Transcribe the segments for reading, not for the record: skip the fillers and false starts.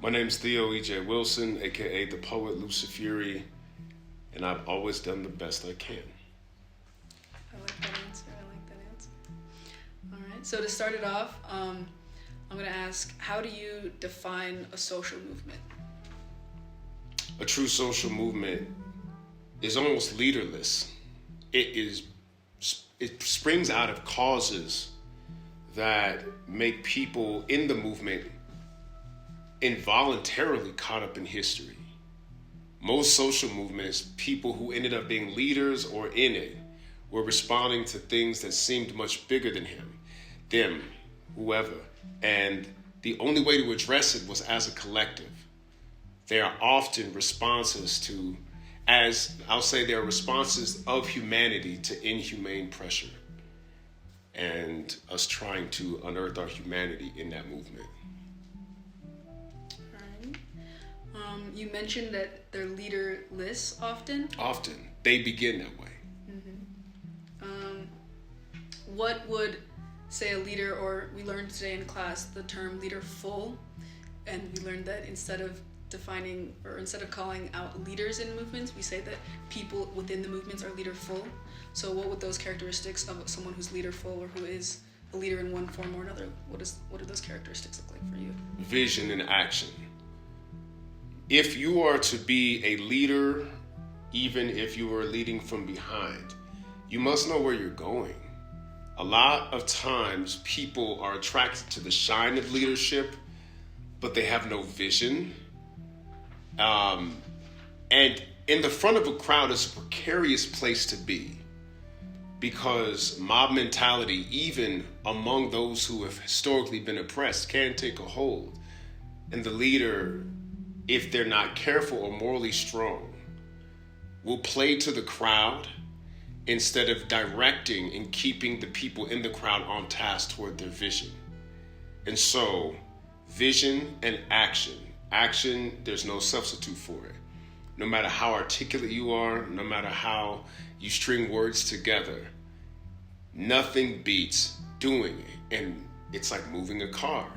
My name's Theo Wilson, aka the poet Luciferi, and I've always done the best I can. I like that answer. All right. So to start it off, I'm going to ask, how do you define a social movement? A true social movement is almost leaderless. It springs out of causes that make people in the movement involuntarily caught up in history. Most social movements, people who ended up being leaders or in it, were responding to things that seemed much bigger than them, whoever. And the only way to address it was as a collective. They are often responses to, as I'll say, they are responses of humanity to inhumane pressure, and us trying to unearth our humanity in that movement. You mentioned that they're leaderless often. Often. They begin that way. What would, say, a leader, or we learned today in class the term leaderful, and we learned that instead of calling out leaders in movements, we say that people within the movements are leaderful. So what would those characteristics of someone who's leaderful or who is a leader in one form or another, what do those characteristics look like for you? Vision and action. If you are to be a leader, even if you are leading from behind, you must know where you're going. A lot of times people are attracted to the shine of leadership, but they have no vision. And in the front of a crowd is a precarious place to be, because mob mentality, even among those who have historically been oppressed, can take a hold. And the leader, if they're not careful or morally strong, will play to the crowd instead of directing and keeping the people in the crowd on task toward their vision. And so, vision and action. Action, there's no substitute for it. No matter how articulate you are, no matter how you string words together, nothing beats doing it. And it's like moving a car.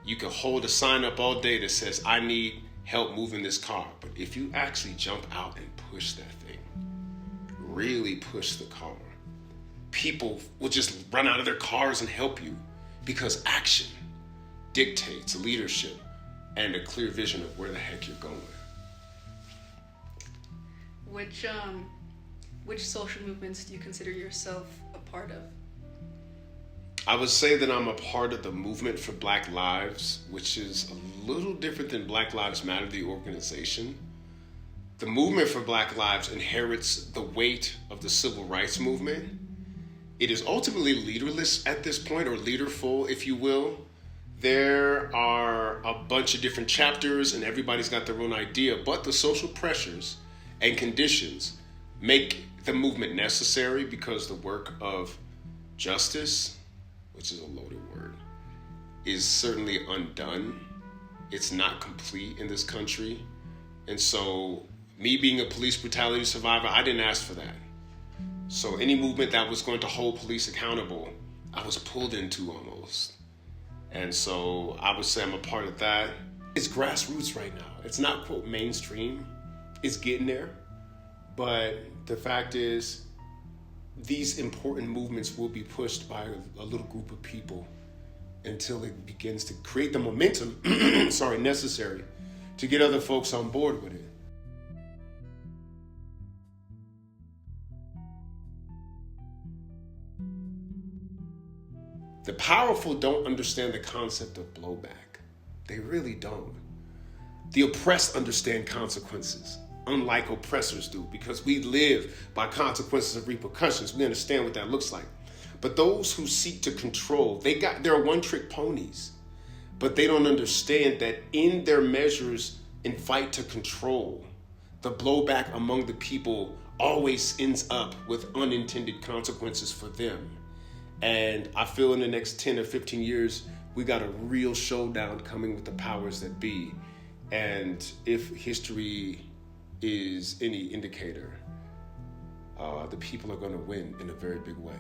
You can hold a sign up all day that says, I need help moving this car. But if you actually jump out and push that thing, really push the car, people will just run out of their cars and help you, because action dictates leadership and a clear vision of where the heck you're going. Which social movements do you consider yourself a part of? I would say that I'm a part of the movement for Black Lives, which is a little different than Black Lives Matter, the organization. The movement for Black Lives inherits the weight of the civil rights movement. It is ultimately leaderless at this point, or leaderful, if you will. There are a bunch of different chapters and everybody's got their own idea, but the social pressures and conditions make the movement necessary, because the work of justice, which is a loaded word, is certainly undone. It's not complete in this country. And so, me being a police brutality survivor, I didn't ask for that. So any movement that was going to hold police accountable, I was pulled into almost. And so I would say I'm a part of that. It's grassroots right now. It's not, quote, mainstream. It's getting there. But the fact is, these important movements will be pushed by a little group of people until it begins to create the momentum, necessary to get other folks on board with it. The powerful don't understand the concept of blowback. They really don't. The oppressed understand consequences, unlike oppressors do, because we live by consequences and repercussions. We understand what that looks like. But those who seek to control, they're one-trick ponies. But they don't understand that in their measures in fight to control, the blowback among the people always ends up with unintended consequences for them. And I feel in the next 10 or 15 years, we got a real showdown coming with the powers that be. And if history is any indicator, the people are going to win in a very big way.